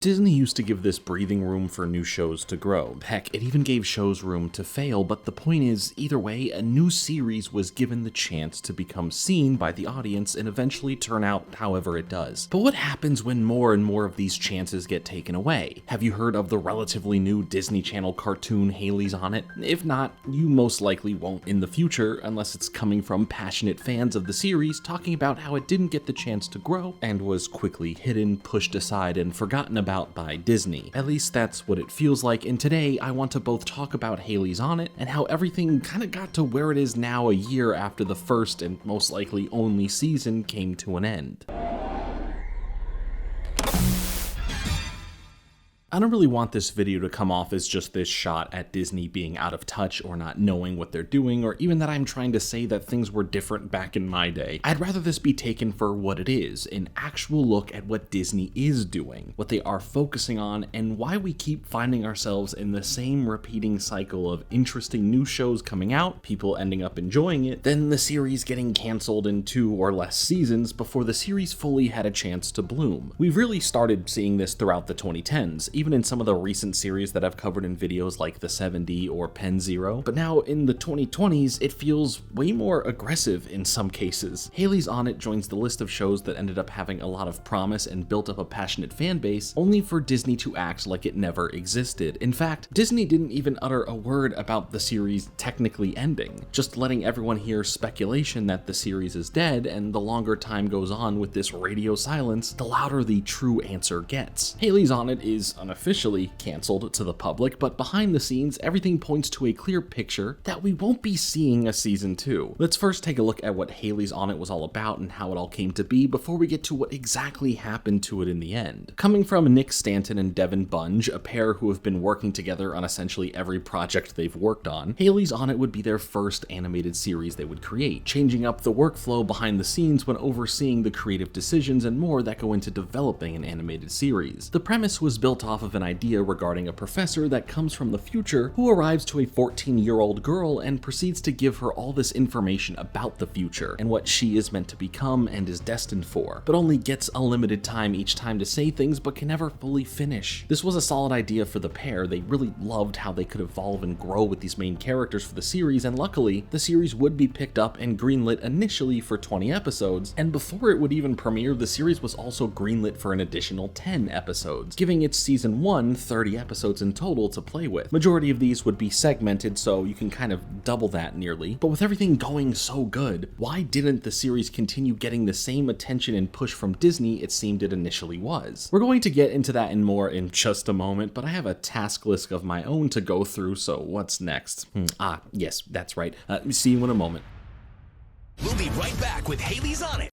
Disney used to give this breathing room for new shows to grow. Heck, it even gave shows room to fail, but the point is, either way, a new series was given the chance to become seen by the audience and eventually turn out however it does. But what happens when more and more of these chances get taken away? Have you heard of the relatively new Disney Channel cartoon Hailey's on It? If not, you most likely won't in the future, unless it's coming from passionate fans of the series talking about how it didn't get the chance to grow and was quickly hidden, pushed aside, and forgotten about by Disney. At least that's what it feels like, and today I want to both talk about Hailey's on It and how everything kinda got to where it is now a year after the first and most likely only season came to an end. I don't really want this video to come off as just this shot at Disney being out of touch or not knowing what they're doing, or even that I'm trying to say that things were different back in my day. I'd rather this be taken for what it is, an actual look at what Disney is doing, what they are focusing on, and why we keep finding ourselves in the same repeating cycle of interesting new shows coming out, people ending up enjoying it, then the series getting canceled in 2 or less seasons before the series fully had a chance to bloom. We've really started seeing this throughout the 2010s, even in some of the recent series that I've covered in videos like The 70 or Pen Zero, but now in the 2020s, it feels way more aggressive in some cases. Hailey's on It joins the list of shows that ended up having a lot of promise and built up a passionate fan base, only for Disney to act like it never existed. In fact, Disney didn't even utter a word about the series technically ending, just letting everyone hear speculation that the series is dead, and the longer time goes on with this radio silence, the louder the true answer gets. Hailey's on It is unofficially canceled to the public, but behind the scenes, everything points to a clear picture that we won't be seeing a season 2. Let's first take a look at what Hailey's on It was all about and how it all came to be before we get to what exactly happened to it in the end. Coming from Nick Stanton and Devin Bunge, a pair who have been working together on essentially every project they've worked on, Hailey's on It would be their first animated series they would create, changing up the workflow behind the scenes when overseeing the creative decisions and more that go into developing an animated series. The premise was built off of an idea regarding a professor that comes from the future who arrives to a 14-year-old girl and proceeds to give her all this information about the future and what she is meant to become and is destined for, but only gets a limited time each time to say things but can never fully finish. This was a solid idea for the pair. They really loved how they could evolve and grow with these main characters for the series, and luckily, the series would be picked up and greenlit initially for 20 episodes, and before it would even premiere, the series was also greenlit for an additional 10 episodes, giving its season 1 30 episodes in total to play with. Majority of these would be segmented, so you can kind of double that nearly. But with everything going so good, why didn't the series continue getting the same attention and push from Disney it seemed it initially was? We're going to get into that and more in just a moment, but I have a task list of my own to go through, so what's next? Yes, that's right. See you in a moment. We'll be right back with Hailey's on It.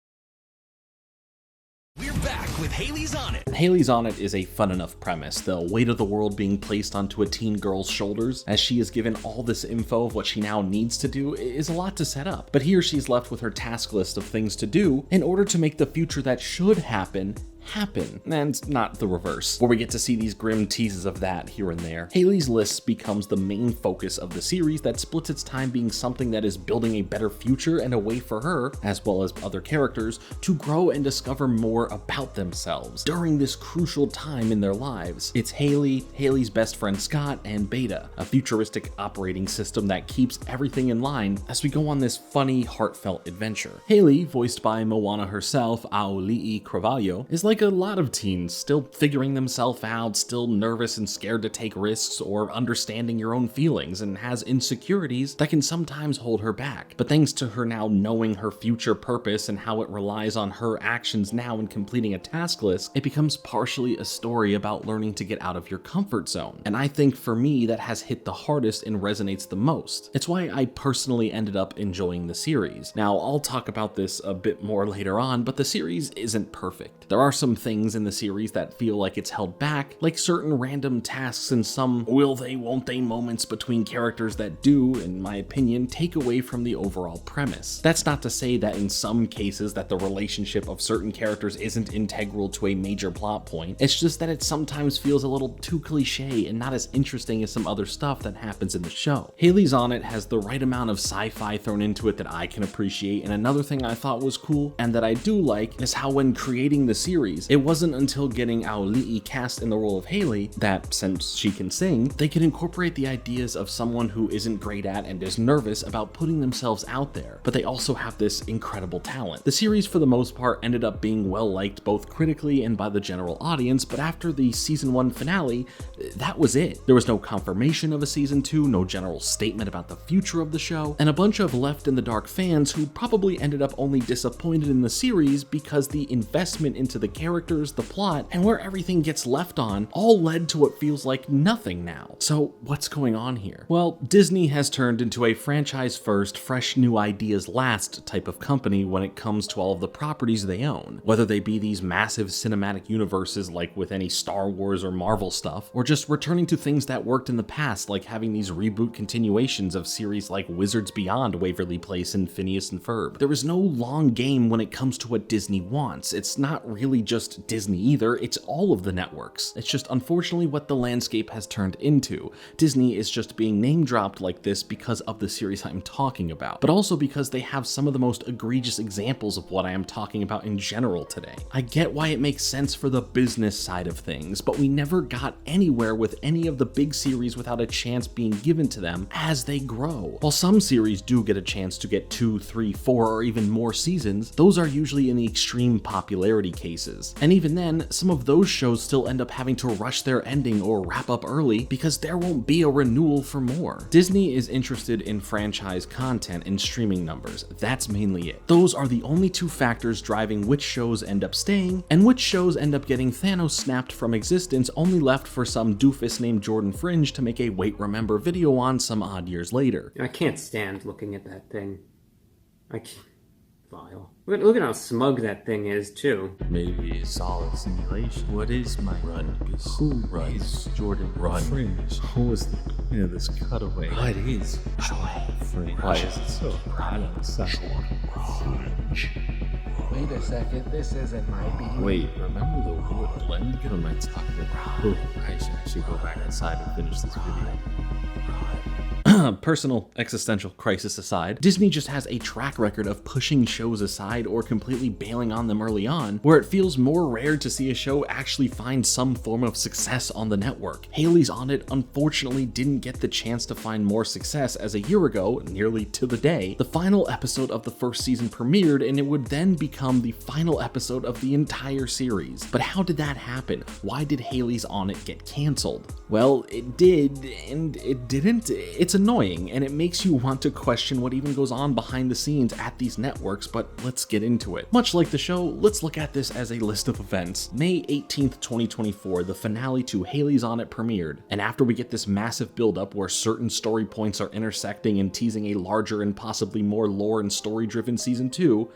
We're back with Hailey's on It. Hailey's on It is a fun enough premise, the weight of the world being placed onto a teen girl's shoulders as she is given all this info of what she now needs to do is a lot to set up. But here she's left with her task list of things to do in order to make the future that should happen, and not the reverse, where we get to see these grim teases of that here and there. Hailey's list becomes the main focus of the series that splits its time being something that is building a better future and a way for her, as well as other characters, to grow and discover more about themselves during this crucial time in their lives. It's Hailey, Hailey's best friend Scott, and Beta, a futuristic operating system that keeps everything in line as we go on this funny, heartfelt adventure. Hailey, voiced by Moana herself, Auli'i Cravalho, is like a lot of teens, still figuring themselves out, still nervous and scared to take risks or understanding your own feelings, and has insecurities that can sometimes hold her back. But thanks to her now knowing her future purpose and how it relies on her actions now in completing a task list, it becomes partially a story about learning to get out of your comfort zone. And I think for me, that has hit the hardest and resonates the most. It's why I personally ended up enjoying the series. Now, I'll talk about this a bit more later on, but the series isn't perfect. There are some things in the series that feel like it's held back, like certain random tasks and some will they, won't they moments between characters that do, in my opinion, take away from the overall premise. That's not to say that in some cases that the relationship of certain characters isn't integral to a major plot point. It's just that it sometimes feels a little too cliche and not as interesting as some other stuff that happens in the show. Hailey's on It has the right amount of sci-fi thrown into it that I can appreciate, and another thing I thought was cool and that I do like is how when creating the series, series. It wasn't until getting Hailey cast in the role of Hailey that, since she can sing, they could incorporate the ideas of someone who isn't great at and is nervous about putting themselves out there, but they also have this incredible talent. The series, for the most part, ended up being well liked both critically and by the general audience, but after the season 1 finale, that was it. There was no confirmation of a season 2, no general statement about the future of the show, and a bunch of left-in-the-dark fans who probably ended up only disappointed in the series because the investment into the characters, the plot, and where everything gets left on all led to what feels like nothing now. So what's going on here? Well, Disney has turned into a franchise-first, fresh new ideas last type of company when it comes to all of the properties they own, whether they be these massive cinematic universes like with any Star Wars or Marvel stuff, or just returning to things that worked in the past like having these reboot continuations of series like Wizards Beyond, Waverly Place, and Phineas and Ferb. There is no long game when it comes to what Disney wants. It's not really just Disney either, it's all of the networks. It's just unfortunately what the landscape has turned into. Disney is just being name dropped like this because of the series I'm talking about, but also because they have some of the most egregious examples of what I am talking about in general today. I get why it makes sense for the business side of things, but we never got anywhere with any of the big series without a chance being given to them as they grow. While some series do get a chance to get 2, 3, 4, or even more seasons, those are usually in the extreme popularity cases. And even then, some of those shows still end up having to rush their ending or wrap up early because there won't be a renewal for more. Disney is interested in franchise content and streaming numbers. That's mainly it. Those are the only two factors driving which shows end up staying and which shows end up getting Thanos snapped from existence, only left for some doofus named Jordan Fringe to make a wait remember video on some odd years later. I can't stand looking at that thing. I can't. Vile. Look at how smug that thing is, too. Maybe it's all a simulation. What is my run? Who runs? Jordan Run. Fringe. What was the point of this cutaway? What is Fringe. Why is it so Wait a second, this isn't my beat. Wait, remember the wood blend? What am I talking about? Oh, I should go back inside and finish this video. Personal existential crisis aside, Disney just has a track record of pushing shows aside or completely bailing on them early on, where it feels more rare to see a show actually find some form of success on the network. Hailey's on It unfortunately didn't get the chance to find more success, as a year ago, nearly to the day, the final episode of the first season premiered and it would then become the final episode of the entire series. But how did that happen? Why did Hailey's on It get canceled? Well, it did, and it didn't. It's annoying, and it makes you want to question what even goes on behind the scenes at these networks, but let's get into it. Much like the show, let's look at this as a list of events. May 18th, 2024, the finale to Hailey's on It premiered, and after we get this massive build-up where certain story points are intersecting and teasing a larger and possibly more lore and story-driven season 2,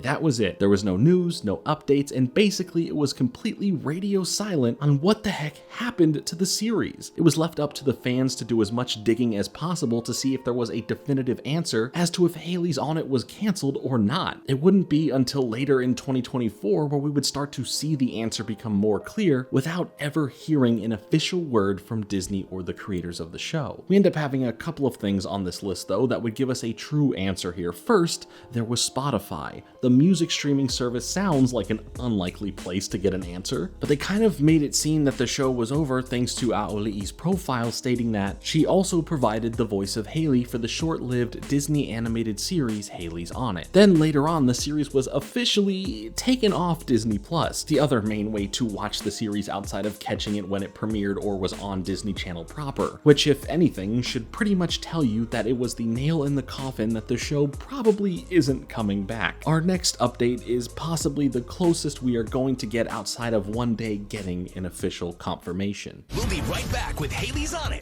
that was it. There was no news, no updates, and basically it was completely radio silent on what the heck happened to the series. It was left up to the fans to do as much digging as possible to see if there was a definitive answer as to if Hailey's on It was canceled or not. It wouldn't be until later in 2024 where we would start to see the answer become more clear without ever hearing an official word from Disney or the creators of the show. We end up having a couple of things on this list though that would give us a true answer here. First, there was Spotify. The music streaming service sounds like an unlikely place to get an answer, but they kind of made it seem that the show was over thanks to Hailey's profile stating that she also provided the voice of Hailey for the short-lived Disney animated series Hailey's on It. Then later on, the series was officially taken off Disney+, the other main way to watch the series outside of catching it when it premiered or was on Disney Channel proper, which if anything should pretty much tell you that it was the nail in the coffin that the show probably isn't coming back. Our next update is possibly the closest we are going to get outside of one day getting an official confirmation. We'll be right back with Hailey's on It.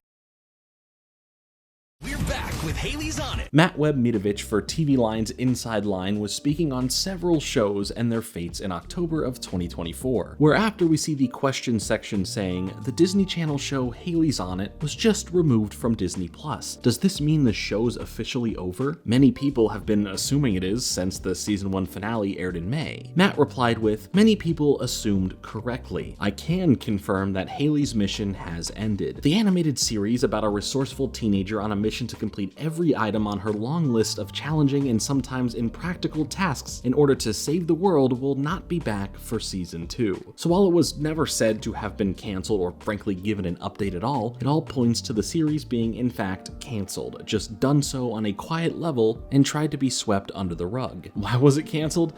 We're back with Hailey's on It. Matt Webb-Mitovich for TV Line's Inside Line was speaking on several shows and their fates in October of 2024, where after we see the question section saying, the Disney Channel show Hailey's on It was just removed from Disney+. Does this mean the show's officially over? Many people have been assuming it is since the season 1 finale aired in May. Matt replied with, many people assumed correctly. I can confirm that Hailey's mission has ended. The animated series about a resourceful teenager on a mission to complete every item on her long list of challenging and sometimes impractical tasks in order to save the world will not be back for season 2. So while it was never said to have been canceled or frankly given an update at all, it all points to the series being in fact canceled, just done so on a quiet level and tried to be swept under the rug. Why was it canceled?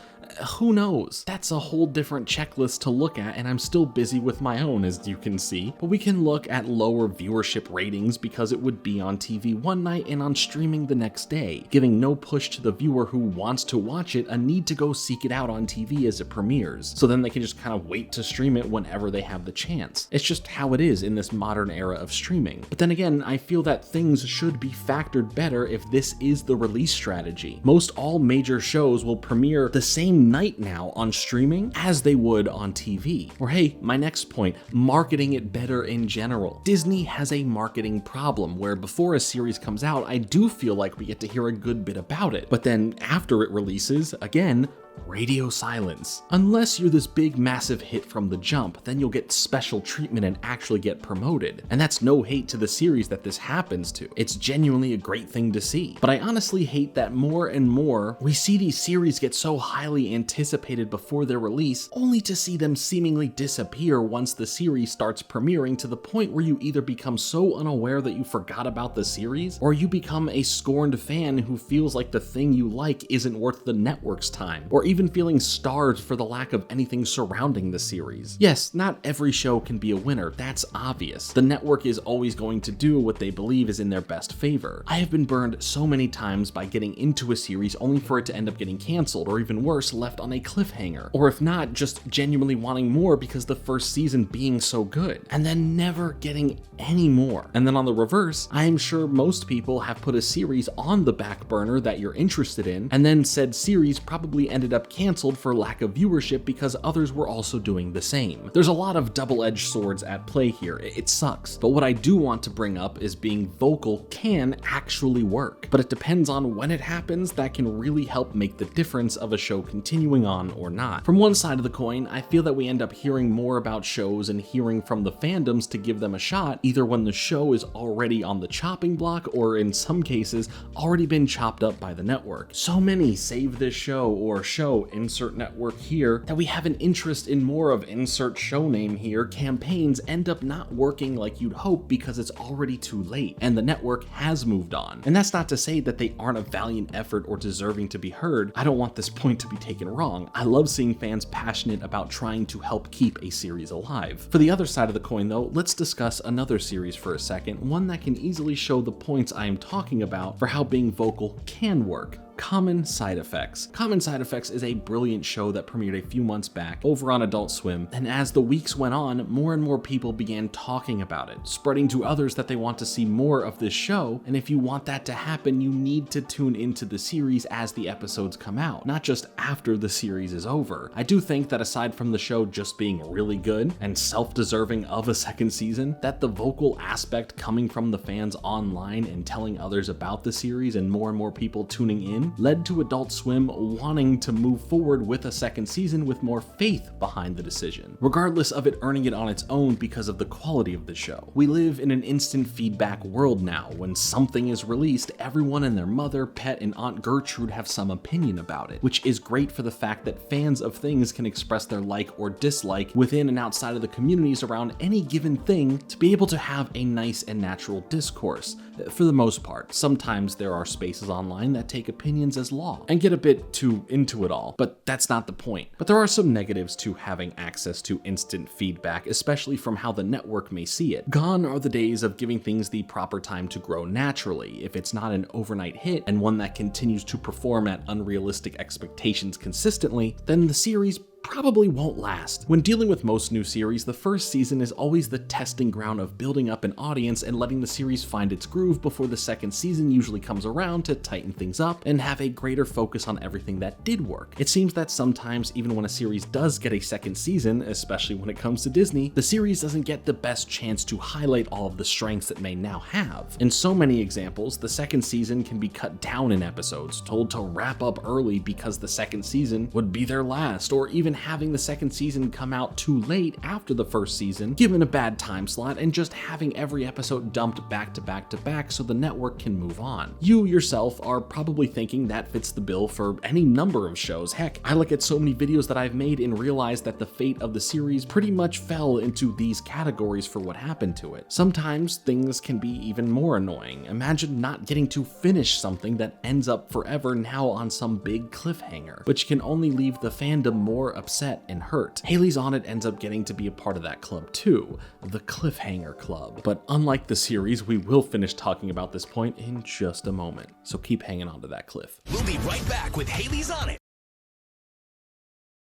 Who knows? That's a whole different checklist to look at, and I'm still busy with my own, as you can see. But we can look at lower viewership ratings because it would be on TV one night and on streaming the next day, giving no push to the viewer who wants to watch it a need to go seek it out on TV as it premieres, so then they can just kind of wait to stream it whenever they have the chance. It's just how it is in this modern era of streaming. But then again, I feel that things should be factored better if this is the release strategy. Most all major shows will premiere the same night now on streaming as they would on TV. Or hey, my next point, marketing it better in general. Disney has a marketing problem where before a series comes out, I do feel like we get to hear a good bit about it. But then after it releases, again, radio silence. Unless you're this big massive hit from the jump, then you'll get special treatment and actually get promoted. And that's no hate to the series that this happens to. It's genuinely a great thing to see. But I honestly hate that more and more we see these series get so highly anticipated before their release, only to see them seemingly disappear once the series starts premiering, to the point where you either become so unaware that you forgot about the series, or you become a scorned fan who feels like the thing you like isn't worth the network's time, or even feeling starved for the lack of anything surrounding the series. Yes, not every show can be a winner, that's obvious. The network is always going to do what they believe is in their best favor. I have been burned so many times by getting into a series only for it to end up getting canceled, or even worse, left on a cliffhanger. Or if not, just genuinely wanting more because the first season being so good, and then never getting any more. And then on the reverse, I am sure most people have put a series on the back burner that you're interested in, and then said series probably ended up canceled for lack of viewership because others were also doing the same. There's a lot of double-edged swords at play here. It sucks. But what I do want to bring up is being vocal can actually work. But it depends on when it happens that can really help make the difference of a show continuing on or not. From one side of the coin, I feel that we end up hearing more about shows and hearing from the fandoms to give them a shot, either when the show is already on the chopping block or in some cases already been chopped up by the network. So many save this show or show insert network here that we have an interest in more of insert show name here campaigns end up not working like you'd hope because it's already too late and the network has moved on. And that's not to say that they aren't a valiant effort or deserving to be heard. I don't want this point to be taken wrong. I love seeing fans passionate about trying to help keep a series alive. For the other side of the coin though, let's discuss another series for a second, one that can easily show the points I am talking about for how being vocal can work. Common Side Effects. Common Side Effects is a brilliant show that premiered a few months back over on Adult Swim, and as the weeks went on, more and more people began talking about it, spreading to others that they want to see more of this show, and if you want that to happen, you need to tune into the series as the episodes come out, not just after the series is over. I do think that aside from the show just being really good and self-deserving of a second season, that the vocal aspect coming from the fans online and telling others about the series and more people tuning in led to Adult Swim wanting to move forward with a second season with more faith behind the decision, regardless of it earning it on its own because of the quality of the show. We live in an instant feedback world now. When something is released, everyone and their mother, pet, and Aunt Gertrude have some opinion about it, which is great for the fact that fans of things can express their like or dislike within and outside of the communities around any given thing to be able to have a nice and natural discourse. For the most part, sometimes there are spaces online that take opinions as law and get a bit too into it all, but that's not the point. But there are some negatives to having access to instant feedback, especially from how the network may see it. Gone are the days of giving things the proper time to grow naturally. If it's not an overnight hit and one that continues to perform at unrealistic expectations consistently, then the series probably won't last. When dealing with most new series, the first season is always the testing ground of building up an audience and letting the series find its groove before the second season usually comes around to tighten things up and have a greater focus on everything that did work. It seems that sometimes, even when a series does get a second season, especially when it comes to Disney, the series doesn't get the best chance to highlight all of the strengths it may now have. In so many examples, the second season can be cut down in episodes, told to wrap up early because the second season would be their last, or even having the second season come out too late after the first season, given a bad time slot, and just having every episode dumped back to back to back so the network can move on. You yourself are probably thinking that fits the bill for any number of shows. Heck, I look at so many videos that I've made and realize that the fate of the series pretty much fell into these categories for what happened to it. Sometimes things can be even more annoying. Imagine not getting to finish something that ends up forever now on some big cliffhanger, which can only leave the fandom more upset and hurt. Hailey's On It ends up getting to be a part of that club too, the Cliffhanger Club. But unlike the series, we will finish talking about this point in just a moment, so keep hanging on to that cliff. We'll be right back with Hailey's On It.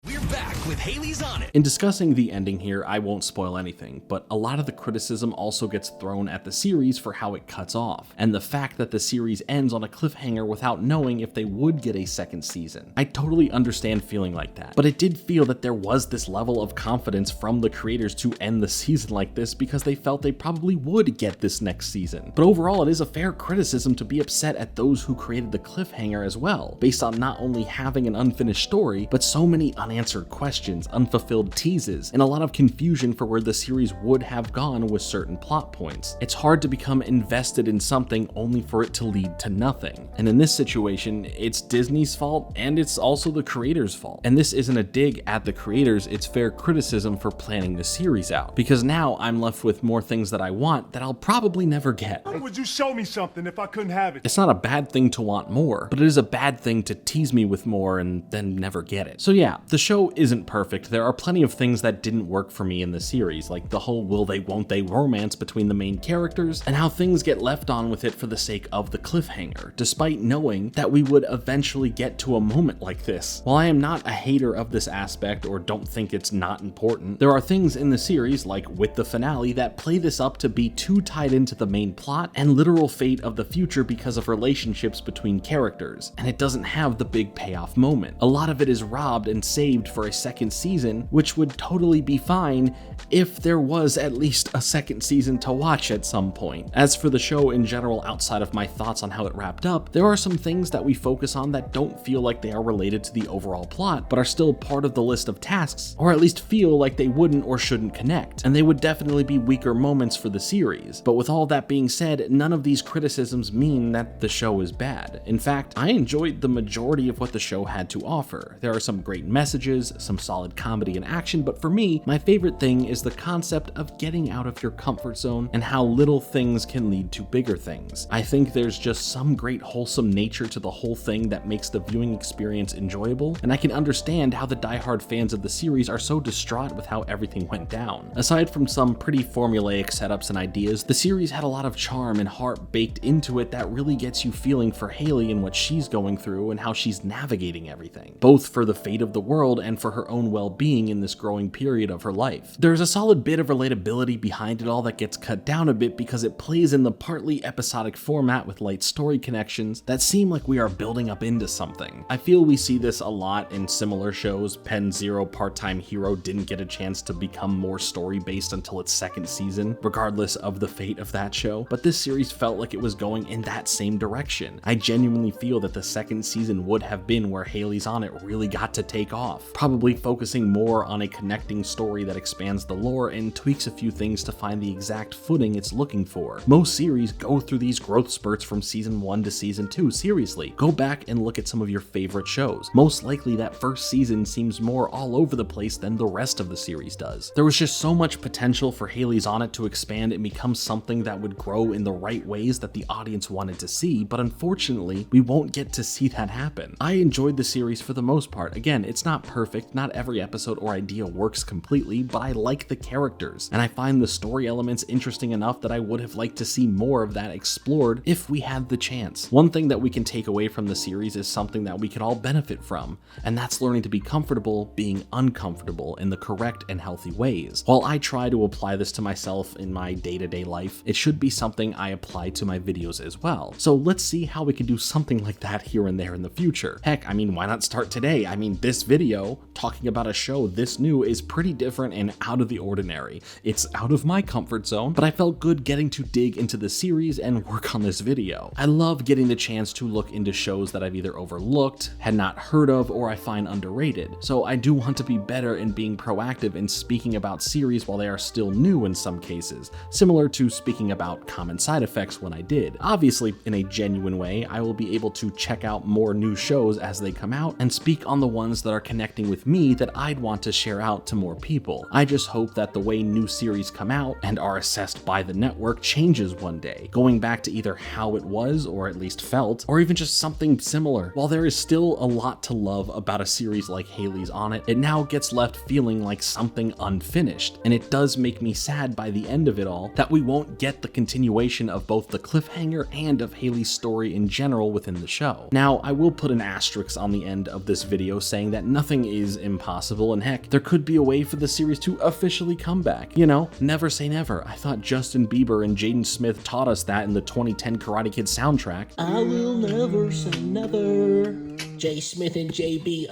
We're back with Hailey's On It. In discussing the ending here, I won't spoil anything, but a lot of the criticism also gets thrown at the series for how it cuts off, and the fact that the series ends on a cliffhanger without knowing if they would get a second season. I totally understand feeling like that, but it did feel that there was this level of confidence from the creators to end the season like this because they felt they probably would get this next season. But overall, it is a fair criticism to be upset at those who created the cliffhanger as well, based on not only having an unfinished story, but so many unanswered questions, unfulfilled teases, and a lot of confusion for where the series would have gone with certain plot points. It's hard to become invested in something only for it to lead to nothing. And in this situation, it's Disney's fault and it's also the creators' fault. And this isn't a dig at the creators, it's fair criticism for planning the series out. Because now I'm left with more things that I want that I'll probably never get. Why would you show me something if I couldn't have it? It's not a bad thing to want more, but it is a bad thing to tease me with more and then never get it. So yeah, the show isn't perfect. There are plenty of things that didn't work for me in the series, like the whole will they won't they romance between the main characters, and how things get left on with it for the sake of the cliffhanger, despite knowing that we would eventually get to a moment like this. While I am not a hater of this aspect or don't think it's not important, there are things in the series, like with the finale, that play this up to be too tied into the main plot and literal fate of the future because of relationships between characters, and it doesn't have the big payoff moment. A lot of it is robbed and saved for a second season, which would totally be fine if there was at least a second season to watch at some point. As for the show in general, outside of my thoughts on how it wrapped up, there are some things that we focus on that don't feel like they are related to the overall plot, but are still part of the list of tasks, or at least feel like they wouldn't or shouldn't connect, and they would definitely be weaker moments for the series. But with all that being said, none of these criticisms mean that the show is bad. In fact, I enjoyed the majority of what the show had to offer. There are some great messages, some solid comedy and action, but for me, my favorite thing is the concept of getting out of your comfort zone and how little things can lead to bigger things. I think there's just some great wholesome nature to the whole thing that makes the viewing experience enjoyable, and I can understand how the diehard fans of the series are so distraught with how everything went down. Aside from some pretty formulaic setups and ideas, the series had a lot of charm and heart baked into it that really gets you feeling for Hailey and what she's going through and how she's navigating everything, both for the fate of the world and for her own well-being in this growing period of her life. There's a solid bit of relatability behind it all that gets cut down a bit because it plays in the partly episodic format with light story connections that seem like we are building up into something. I feel we see this a lot in similar shows. Pen Zero Part-Time Hero didn't get a chance to become more story-based until its second season, regardless of the fate of that show, but this series felt like it was going in that same direction. I genuinely feel that the second season would have been where Hailey's On It really got to take off, probably focusing more on a connecting story that expands the lore and tweaks a few things to find the exact footing it's looking for. Most series go through these growth spurts from season 1 to season 2, seriously. Go back and look at some of your favorite shows. Most likely that first season seems more all over the place than the rest of the series does. There was just so much potential for Hailey's On It to expand and become something that would grow in the right ways that the audience wanted to see, but unfortunately, we won't get to see that happen. I enjoyed the series for the most part. Again, it's not perfect, not every episode or idea works completely, but I like the characters, and I find the story elements interesting enough that I would have liked to see more of that explored if we had the chance. One thing that we can take away from the series is something that we could all benefit from, and that's learning to be comfortable being uncomfortable in the correct and healthy ways. While I try to apply this to myself in my day-to-day life, it should be something I apply to my videos as well. So let's see how we can do something like that here and there in the future. Heck, I mean, why not start today? I mean, this video, talking talking about a show this new is pretty different and out of the ordinary. It's out of my comfort zone, but I felt good getting to dig into the series and work on this video. I love getting the chance to look into shows that I've either overlooked, had not heard of, or I find underrated. So I do want to be better in being proactive in speaking about series while they are still new in some cases, similar to speaking about Common Side Effects when I did. Obviously, in a genuine way, I will be able to check out more new shows as they come out and speak on the ones that are connecting with me that I'd want to share out to more people. I just hope that the way new series come out and are assessed by the network changes one day, going back to either how it was or at least felt, or even just something similar. While there is still a lot to love about a series like Hailey's on it now gets left feeling like something unfinished, and it does make me sad by the end of it all that we won't get the continuation of both the cliffhanger and of Hailey's story in general within the show. Now, I will put an asterisk on the end of this video saying that nothing is impossible, and heck, there could be a way for the series to officially come back. You know, never say never. I thought Justin Bieber and Jaden Smith taught us that in the 2010 Karate Kid soundtrack. I will never say never. J. Smith and JB,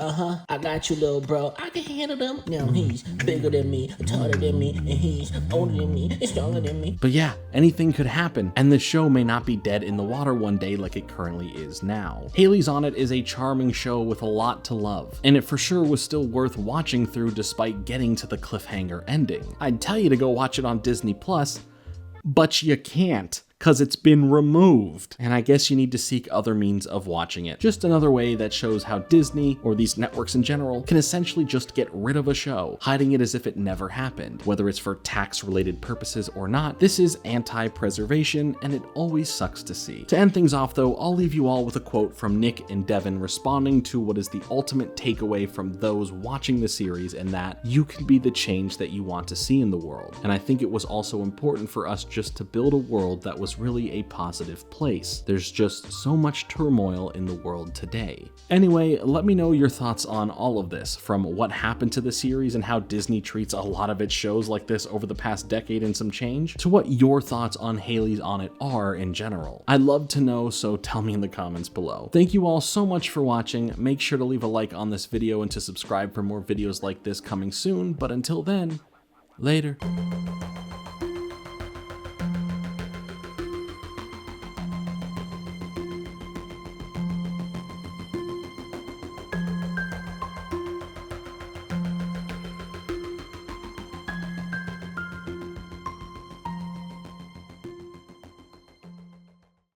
I got you, little bro. I can handle them. Now he's bigger than me, taller than me, and he's older than me, and stronger than me. But yeah, anything could happen, and the show may not be dead in the water one day like it currently is now. Hailey's on It is a charming show with a lot to love, and it for sure was still worth watching through despite getting to the cliffhanger ending. I'd tell you to go watch it on Disney+, but you can't, because it's been removed. And I guess you need to seek other means of watching it. Just another way that shows how Disney, or these networks in general, can essentially just get rid of a show, hiding it as if it never happened. Whether it's for tax-related purposes or not, this is anti-preservation, and it always sucks to see. To end things off though, I'll leave you all with a quote from Nick and Devin responding to what is the ultimate takeaway from those watching the series, and that you can be the change that you want to see in the world. And I think it was also important for us just to build a world that was really a positive place. There's just so much turmoil in the world today. Anyway, let me know your thoughts on all of this, from what happened to the series and how Disney treats a lot of its shows like this over the past decade and some change, to what your thoughts on Hailey's on It are in general. I'd love to know, so tell me in the comments below. Thank you all so much for watching. Make sure to leave a like on this video and to subscribe for more videos like this coming soon, but until then, later.